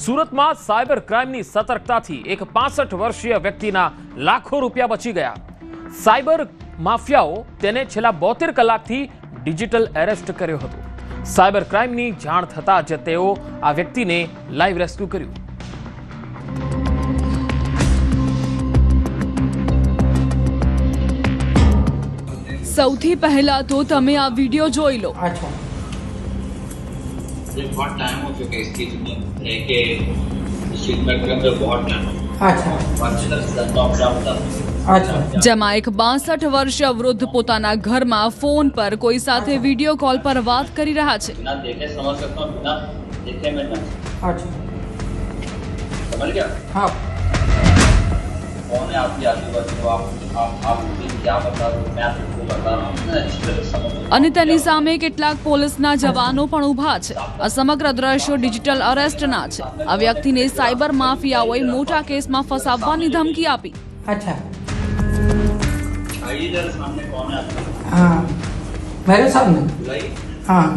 સુરતમાં સાયબર ક્રાઇમની સતર્કતાથી એક 65 વર્ષીય વ્યક્તિના લાખો રૂપિયા બચી ગયા। સાયબર માફિયાઓ તેને છેલ્લા 72 કલાકથી ડિજિટલ એરેસ્ટ કર્યો હતો। સાયબર ક્રાઇમની જાણ થતાં જ તેઓ આ વ્યક્તિને લાઈવ રેસ્ક્યુ કર્યું। સૌથી પહેલા તો તમે આ વિડિયો જોઈ લો। अच्छा बहुत टाइम हो चुका है इस चीज में है कि ट्रीटमेंट के अंदर बहुत टाइम अच्छा अच्छी तरह से तो क्या बता अच्छा જેમાં એક 62 વર્ષીય વૃદ્ધ પોતાના ઘરમાં ફોન પર કોઈ સાથે વિડિયો કોલ પર વાત કરી રહ્યા છે। बिना देखे समझ सकता हूँ बिना देखे मैं ना अच्छा समझ गया हाँ कौन है आपकी आजू बाजू आप मुझे क्या बता रहे हो मैं आपको बता रहा हूँ मैं अच्छी तरह समझ અને તેની સામે કેટલાક પોલીસના જવાનો પણ ઊભા છે। આ સમગ્ર દ્રશ્યો ડિજિટલ અરેસ્ટના છે। આ વ્યક્તિને સાયબર માફિયાઓએ મોટા કેસમાં ફસાવવાની ધમકી આપી। अच्छा आइए जरा सामने कौन है आपका हाँ मेरे सामने बुलाइए हाँ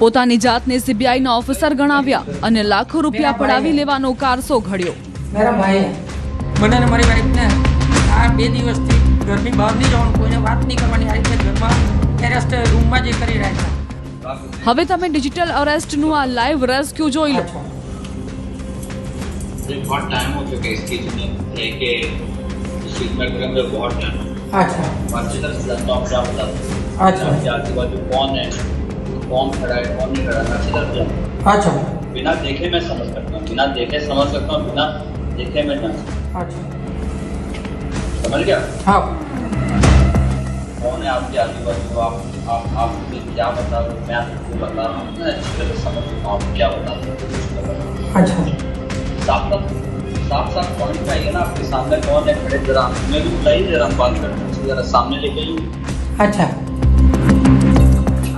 પોતાની જાતને સીબીઆઈના ઓફિસર ગણાવ્યા અને લાખો રૂપિયા પડાવી લેવાનો કારસો ઘડ્યો। मेरा भाई है મને ને મારી વાઈફ ને આ 2 દિવસથી ઘરની બહાર નહીં જવાનું કોઈને વાત નહીં કરવાની આ રીતે ઘરમાં એરેસ્ટ રૂમમાં જે કરી રહ્યા છે। હવે તમે ડિજિટલ અરેસ્ટનું આ લાઈવ રેસ્ક્યુ જોઈ લો। अच्छा बहुत टाइम हो चुका है इस चीज में है कि ट्रीटमेंट के अंदर बहुत टाइम अच्छा अच्छी तरह से तो क्या बता अच्छा आपके आजू बाजू कौन है कौन खड़ा है कौन नहीं खड़ा है अच्छी तरह से अच्छा बिना देखे मैं समझ सकता हूँ बिना देखे समझ सकता हूँ बिना देखे मैं ना अच्छा समझ गया हाँ कौन है आपके आजू बाजू आप मुझे क्या बता रहे हो मैं आपको बता रहा हूँ मैं अच्छी तरह समझ सकता हूँ आप क्या बता रहे हो अच्छा साफ साफ पॉइंट पे आइए ना आपके सामने कौन है खड़े जरा मैं भी बुलाइए जरा हम बात करते हैं जरा सामने लेके आइए अच्छा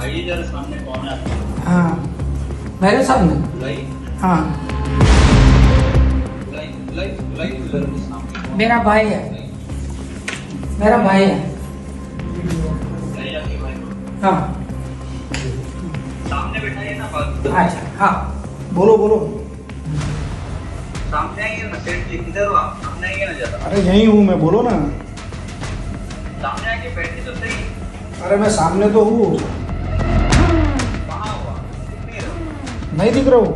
आइए जरा सामने कौन है आपका हाँ मेरे सामने बुलाइए हाँ बुलाइए जरा सामने मेरा भाई है मेरा भाई है बुलाइए आपके भाई को। हाँ सामने बैठाइए ना बात अच्छा हाँ बोलो बोलो सामने आइए ना सेठ जी किधर हो आप सामने आइए ना जरा अरे यहीं हूँ मैं, बोलो ना। सामने आके बैठे तो सही अरे मैं सामने तो हूँ, कहाँ हुआ कितनी रहो नहीं दिख रहा हूँ।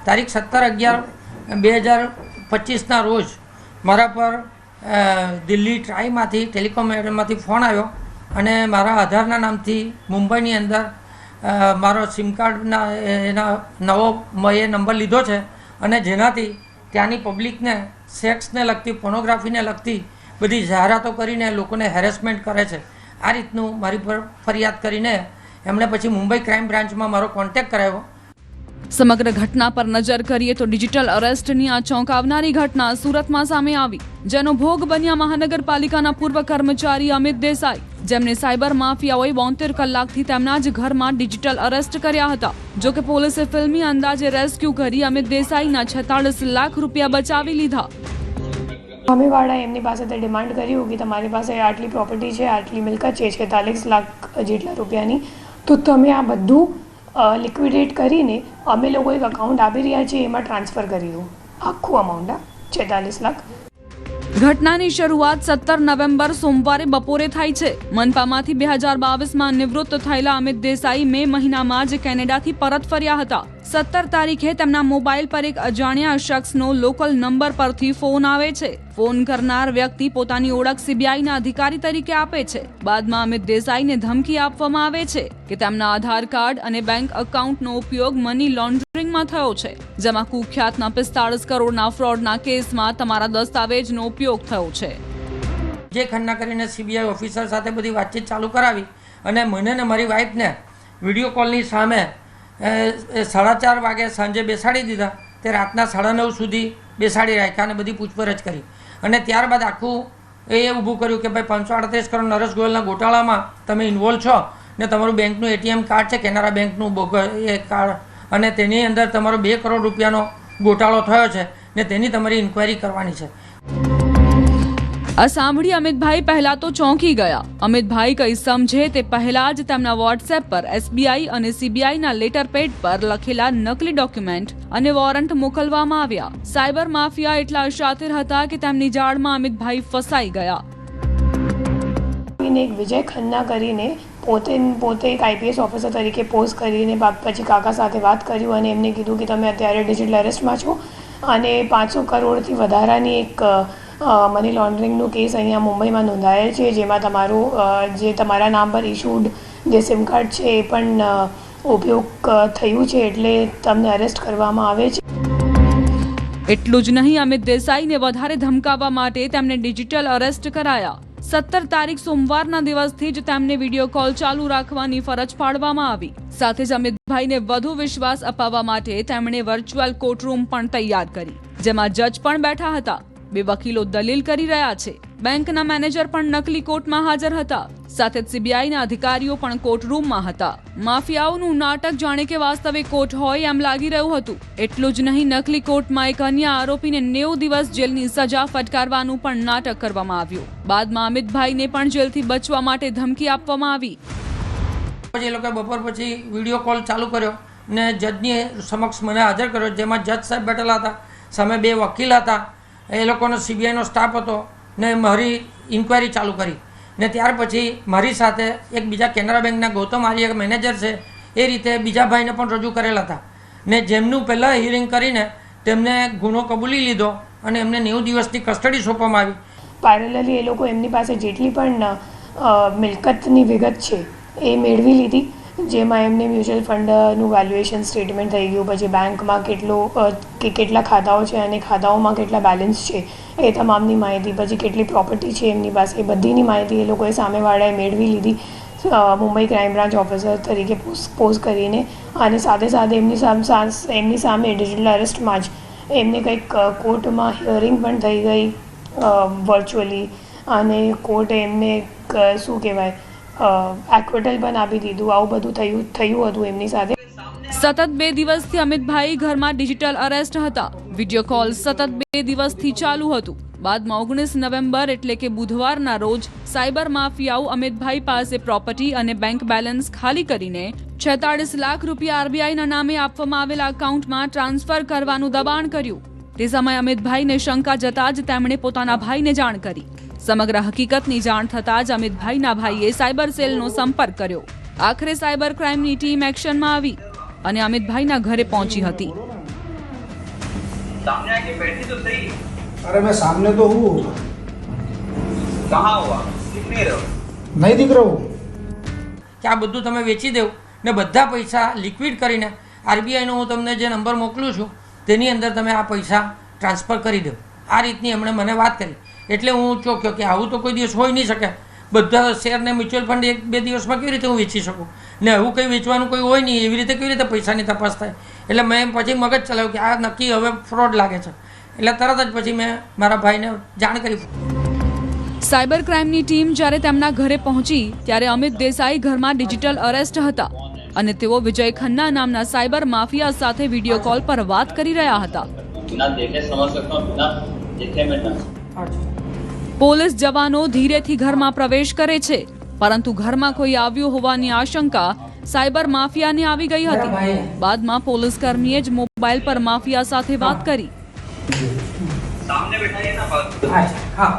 તારીખ 17/11/2025ના રોજ મારા પર દિલ્હી ટ્રાઈમાંથી ટેલિકોમમાંથી ફોન આવ્યો અને મારા આધારના નામથી મુંબઈની અંદર મારો સિમ કાર્ડના એના નવો એ નંબર લીધો છે અને જેનાથી ત્યાંની પબ્લિકને સેક્સને લગતી પોર્નોગ્રાફીને લગતી બધી જાહેરાતો કરીને લોકોને હેરેસમેન્ટ કરે છે। આ રીતનું મારી પર ફરિયાદ કરીને એમણે પછી મુંબઈ ક્રાઇમ બ્રાન્ચમાં મારો કોન્ટેક્ટ કરાવ્યો। સમગ્ર ઘટના પર નજર કરીએ તો ડિજિટલ અરેસ્ટની આ ચોંકાવનારી ઘટના સુરતમાં સામે આવી, જેનો ભોગ બન્યા મહાનગરપાલિકાના પૂર્વ કર્મચારી અમિત દેસાઈ, જેમને સાયબર માફિયાઓએ 72 કલાકથી તેમના જ ઘરમાં ડિજિટલ અરેસ્ટ કર્યા હતા। જો કે પોલીસે ફિલ્મી અંદાજે રેસ્ક્યુ કરી અમિત દેસાઈના 46 લાખ રૂપિયા બચાવી લીધા। સામેવાળા એમની પાસેથી ડિમાન્ડ કર્યું કે તમારી પાસે આટલી પ્રોપર્ટી છે, આટલી મિલકત છે 46 લાખ જેટલા રૂપિયાની, તો તમે આ બધું લિક્વિડેટ કરીને અમે લોકો એક અકાઉન્ટ આપી રહ્યા છીએ એમાં ટ્રાન્સફર કરી દો આખું અમાઉન્ટ 46 લાખ। ઘટનાની શરૂઆત 17 નવેમ્બર સોમવારે બપોરે થઈ છે। મનપામાંથી 2022માં નિવૃત્ત થયેલા અમિત દેસાઈ મે મહિનામાં જ કેનેડાથી પરત ફર્યા હતા। 17 તારીખે તેમના મોબાઈલ પર એક અજાણ્યા શખ્સનો લોકલ નંબર પરથી ફોન આવે છે। ફોન કરનાર વ્યક્તિ પોતાની ઓળખ સીબીઆઈના અધિકારી તરીકે આપે છે। બાદમાં અમિત દેસાઈને ધમકી આપવામાં આવે છે કે તેમના આધાર કાર્ડ અને બેંક એકાઉન્ટનો ઉપયોગ મની લોન્ડરિંગમાં થયો છે, જેમાં કુખ્યાતના 45 કરોડના ફ્રોડના કેસમાં તમારા દસ્તાવેજનો ઉપયોગ થયો છે। જે ખન્ના કરીને સીબીઆઈ ઓફિસર સાથે બધી વાતચીત ચાલુ કરાવી અને મને ને મારી વાઈફને વિડીયો કોલની સામે 4:30 વાગે સાંજે બેસાડી દીધા। તે રાતના 9:30 સુધી બેસાડી રાખ્યા અને બધી પૂછપરછ કરી અને ત્યારબાદ આખું એ ઊભું કર્યું કે ભાઈ 538 કરોડ નરેશ ગોયલના ગોટાળામાં તમે ઇન્વોલ્વ છો ને તમારું બેંકનું એટીએમ કાર્ડ છે કેનરા બેંકનું એ કાર્ડ અને તેની અંદર તમારો 2 કરોડ રૂપિયાનો ગોટાળો થયો છે ને તેની તમારી ઇન્ક્વાયરી કરવાની છે। આ સાંભળી અમિતભાઈ પહેલા તો ચોંકી ગયા. અમિતભાઈ કંઈ સમજે તે પહેલા જ તેમના વોટ્સએપ પર SBI અને CBIના લેટર પેડ પર લખેલા નકલી ડોક્યુમેન્ટ અને વોરંટ મોકલવામાં આવ્યા. સાયબર માફિયા એટલા શાતિર હતા કે તેમની જાળમાં અમિતભાઈ ફસાઈ ગયા. એક વિજય ખન્ના કરીને પોતે એક IPS ઓફિસર તરીકે પોસ્ટ કરીને પછી કાકા સાથે વાત કર્યું અને એમને કીધું કે તમે અત્યારે ડિજિટલ અરેસ્ટમાં છો અને 500 કરોડથી વધારાની એક મની લોન્ડરિંગનું કેસ અહીંયા મુંબઈમાં નોંધાયેલ છે, જેમાં તમારું જે તમારા નામ પર ઇશ્યુડ જે સિમ કાર્ડ છે એ પણ ઉપયોગ થયું છે, એટલે તમને અરેસ્ટ કરવામાં આવે છે. એટલું જ નહીં, અમિત દેસાઈને વધારે ધમકાવવા માટે તેમને ડિજિટલ અરેસ્ટ કરાયા. 17 તારીખ સોમવારના દિવસથી જ તેમને વિડીયો કોલ ચાલુ રાખવાની ફરજ પાડવામાં આવી. સાથે જ અમિતભાઈને વધુ વિશ્વાસ અપાવવા માટે તેમણે વર્ચ્યુઅલ કોર્ટરૂમ પણ તૈયાર કરી, જેમાં જજ પણ બેઠા હતા. 2 વકીલો દલીલ કરી રહ્યા છે. બેંકના મેનેજર પણ નકલી કોર્ટમાં હાજર હતા. સાથે જ CBIના અધિકારીઓ પણ કોર્ટરૂમમાં હતા. માફિયાઓનું નાટક જાણે કે વાસ્તવિક કોર્ટ હોય એમ લાગી રહ્યું હતું. એટલું જ નહીં, નકલી કોર્ટમાં એક અન્ય આરોપીને 90 દિવસ જેલની સજા ફટકારવાનું પણ નાટક કરવામાં આવ્યું. બાદમાં અમિતભાઈને પણ જેલથી બચવા માટે ધમકી આપવામાં આવી. પછી એ લોકોએ બપોર પછી વિડીયો કોલ ચાલુ કર્યો ને જજની સમક્ષ મને હાજર કર્યો, જેમાં જજ સાહેબ બેઠેલા હતા, સામે 2 વકીલ હતા, એ લોકોનો CBIનો સ્ટાફ હતો ને મારી ઇન્ક્વાયરી ચાલુ કરી. ને ત્યાર પછી મારી સાથે એક બીજા કેનરા બેંકના ગૌતમ આર્ય મેનેજર છે, એ રીતે બીજા ભાઈને પણ રજૂ કરેલા હતા ને જેમનું પહેલાં હિયરિંગ કરીને તેમને ગુનો કબૂલી લીધો અને એમને 90 દિવસની કસ્ટડી સોંપવામાં આવી. પેરેલલી એ લોકો એમની પાસે જેટલી પણ મિલકતની વિગત છે એ મેળવી લીધી, જેમાં એમને મ્યુચ્યુઅલ ફંડનું વેલ્યુએશન સ્ટેટમેન્ટ થઈ ગયું, પછી બેંકમાં કેટલા ખાતાઓ છે અને ખાતાઓમાં કેટલા બેલેન્સ છે એ તમામની માહિતી, પછી કેટલી પ્રોપર્ટી છે એમની પાસે, એ બધીની માહિતી એ લોકોએ સામેવાળાએ મેળવી લીધી મુંબઈ ક્રાઇમ બ્રાન્ચ ઓફિસર તરીકે પોસ્ટ કરીને. અને સાથે સાથે એમની સામે ડિજિટલ અરેસ્ટમાં જ એમને કંઈક કોર્ટમાં હિયરિંગ પણ થઈ ગઈ વર્ચ્યુઅલી, અને કોર્ટે એમને શું કહેવાય એક્વિટલ પણ આપી દીધું. આવું બધું થયું હતું એમની સાથે. સતત 2 દિવસથી અમિતભાઈ ઘરમાં ડિજિટલ અરેસ્ટ હતા. વિડીયો કોલ સતત 2 દિવસથી ચાલુ હતું. બાદમાં 19 નવેમ્બર એટલે કે બુધવારના રોજ સાયબર માફિયાઓ અમિતભાઈ પાસે પ્રોપર્ટી અને બેંક બેલેન્સ ખાલી કરીને 46 લાખ રૂપિયા RBIના નામે આપવામાં આવેલા એકાઉન્ટમાં ટ્રાન્સફર કરવાનું દબાણ કર્યું. તે સમયે અમિતભાઈને શંકા જતા જ તેમણે પોતાના ભાઈને જાણ કરી. સમગ્ર હકીકતની જાણ થતાં જ અમિતભાઈના ભાઈએ સાયબર સેલનો સંપર્ક કર્યો. આખરે સાયબર ક્રાઇમની ટીમ એક્શનમાં આવી અને અમિતભાઈના ઘરે પહોંચી હતી. सामने आके बैठी तो सही. अरे मैं सामने तो हूँ. कहाँ हुआ? दिख नहीं रहे हो? नहीं दिख रहा हूँ. કે આ બધું તમે વેચી દેવ ને બધા પૈસા લિક્વિડ કરીને RBIનો હું તમને જે નંબર મોકલું છું તેની અંદર તમે આ પૈસા ટ્રાન્સફર કરી દો. આ રીતની એમણે મને વાત કરી. એટલે હું ચોક્યો કે આવું તો કોઈ દિવસ હોઈ નહીં શકે. બધા શેરને મ્યુચ્યુઅલ ફંડ 1-2 દિવસમાં કેવી રીતે હું વેચી શકું ને એવું કંઈ વેચવાનું કોઈ હોય નહીં, એવી રીતે કેવી રીતે પૈસાની તપાસ થાય. એટલે મેં પછી મગજ ચલાવ્યું કે આ નક્કી હવે ફ્રોડ લાગે છે. એટલે તરત જ પછી મેં મારા ભાઈને જાણ કરી. સાયબર ક્રાઇમની ટીમ જ્યારે તેમના ઘરે પહોંચી ત્યારે અમિત દેસાઈ ઘરમાં ડિજિટલ અરેસ્ટ હતા અને તેઓ વિજય ખન્ના નામના સાયબર માફિયા સાથે વિડીયો કોલ પર વાત કરી રહ્યા હતા. बिना देखे समझ सकता हूँ, बिना देखे मैं ना. પોલીસ જવાનો ધીરેથી ઘરમાં પ્રવેશ કરે છે, પરંતુ ઘરમાં કોઈ આવ્યું હોવાની આશંકા સાયબર માફિયાને આવી ગઈ હતી. બાદમાં પોલીસ કર્મીએ જ મોબાઈલ પર માફિયા સાથે વાત કરી. सामने बैठाइए ना बात. હા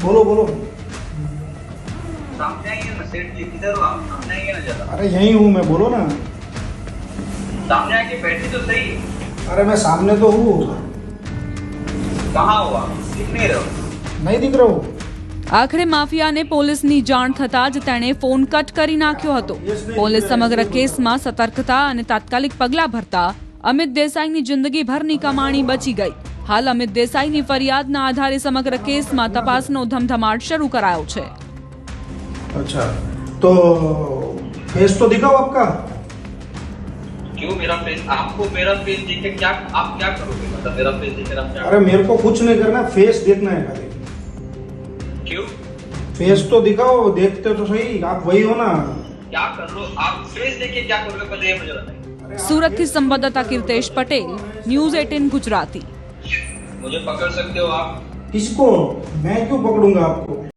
बोलो बोलो. सामने आइए ना सेठ जी, किधर हो आप? सामने आइए ना जरा. अरे यहीं हूँ मैं, बोलो ना. सामने आके बैठी तो सही. अरे मैं सामने तो हूँ. कहाँ हुआ? दिख नहीं रहे हो? नहीं दिख रहा हूँ. આખરે માફિયાને પોલીસની જાણ થતાં જ તેણે ફોન કટ કરી નાખ્યો હતો. પોલીસ સમગ્ર કેસમાં સતર્કતા અને તાત્કાલિક પગલાં ભરતા અમિત દેસાઈની જિંદગીભરની કમાણી બચી ગઈ. હાલ અમિત દેસાઈની ફરિયાદના આધારે સમગ્ર કેસમાં તપાસનો ધમધમાટ શરૂ કરાયો છે. अच्छा तो फेस तो दिखाओ आपका. क्यों मेरा फेस? आपको मेरा फेस देख के क्या आप क्या करोगे? मतलब मेरा फेस देख कर आप क्या? अरे मेरे को कुछ नहीं करना, फेस देखना है खाली. क्यों? फेस तो दिखाओ, देखते तो सही, आप वही हो ना. क्या कर लो आप? फेस देख के क्या करोगे पहले ये मुझे बताइए. સુરતથી સંવાદદાતા કીર્તેશ પટેલ, ન્યૂઝ 18 ગુજરાતી. मुझे पकड़ सकते हो आप? किसको? मैं क्यों पकड़ूंगा आपको?